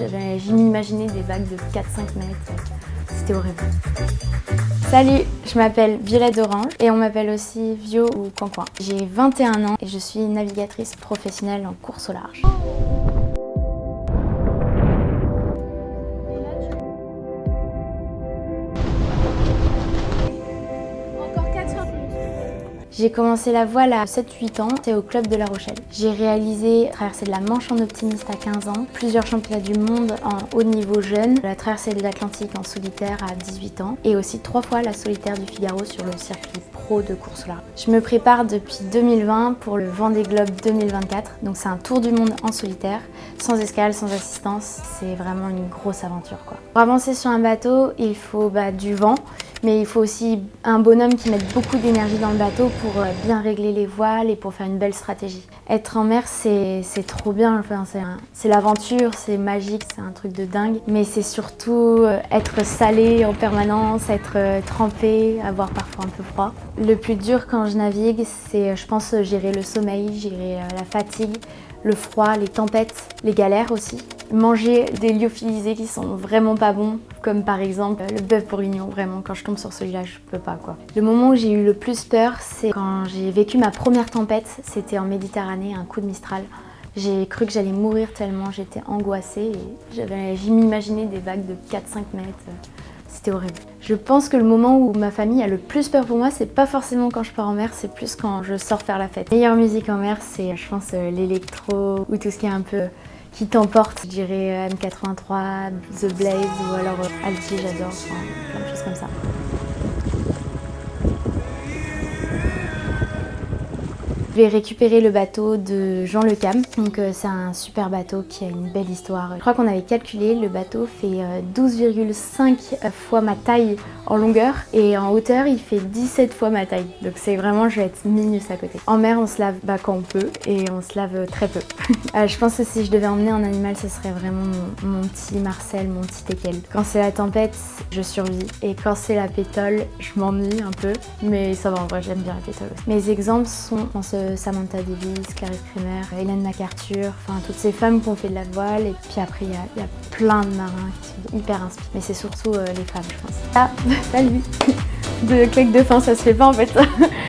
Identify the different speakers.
Speaker 1: Je m'imaginais des vagues de 4-5 mètres, c'était horrible. Salut, je m'appelle Violette d'Orange et on m'appelle aussi Vio ou Cancoin. J'ai 21 ans et je suis navigatrice professionnelle en course au large. J'ai commencé la voile à 7-8 ans, c'est au club de La Rochelle. J'ai réalisé la traversée de la Manche en optimiste à 15 ans, plusieurs championnats du monde en haut niveau jeune, la traversée de l'Atlantique en solitaire à 18 ans et aussi 3 fois la solitaire du Figaro sur le circuit pro de course au large. Je me prépare depuis 2020 pour le Vendée Globe 2024, donc c'est un tour du monde en solitaire, sans escale, sans assistance, c'est vraiment une grosse aventure quoi. Pour avancer sur un bateau, il faut du vent, mais il faut aussi un bonhomme qui mette beaucoup d'énergie dans le bateau pour bien régler les voiles et pour faire une belle stratégie. Être en mer, c'est trop bien, enfin, c'est l'aventure, c'est magique, c'est un truc de dingue. Mais c'est surtout être salé en permanence, être trempé, avoir parfois un peu froid. Le plus dur quand je navigue, c'est, je pense, gérer le sommeil, gérer la fatigue, le froid, les tempêtes, les galères aussi. Manger des lyophilisés qui sont vraiment pas bons, comme par exemple le bœuf bourguignon, vraiment quand je tombe sur celui-là je peux pas quoi. Le moment où j'ai eu le plus peur, c'est quand j'ai vécu ma première tempête, c'était en Méditerranée, un coup de Mistral. J'ai cru que j'allais mourir tellement j'étais angoissée et je m'imaginais des vagues de 4-5 mètres. C'était horrible. Je pense que le moment où ma famille a le plus peur pour moi, c'est pas forcément quand je pars en mer, c'est plus quand je sors faire la fête. La meilleure musique en mer, c'est je pense l'électro ou tout ce qui est un peu qui t'emporte. Je dirais M83, The Blaze ou alors Alti, j'adore, enfin, plein de choses comme ça. Je vais récupérer le bateau de Jean Le Cam, donc c'est un super bateau qui a une belle histoire. Je crois qu'on avait calculé, le bateau fait 12,5 fois ma taille en longueur et en hauteur il fait 17 fois ma taille. Donc c'est vraiment, je vais être minus à côté. En mer on se lave quand on peut et on se lave très peu. Je pense que si je devais emmener un animal ce serait vraiment mon petit Marcel, mon petit Teckel. Quand c'est la tempête, je survis et quand c'est la pétole, je m'ennuie un peu. Mais ça va en vrai, j'aime bien la pétole aussi. Mes exemples sont, je pense, Samantha Davis, Clarisse Kremer, Hélène MacArthur, enfin toutes ces femmes qui ont fait de la voile et puis après il y a plein de marins qui sont hyper inspirés, mais c'est surtout les femmes je pense. Ah, salut. De claque de fin ça se fait pas en fait.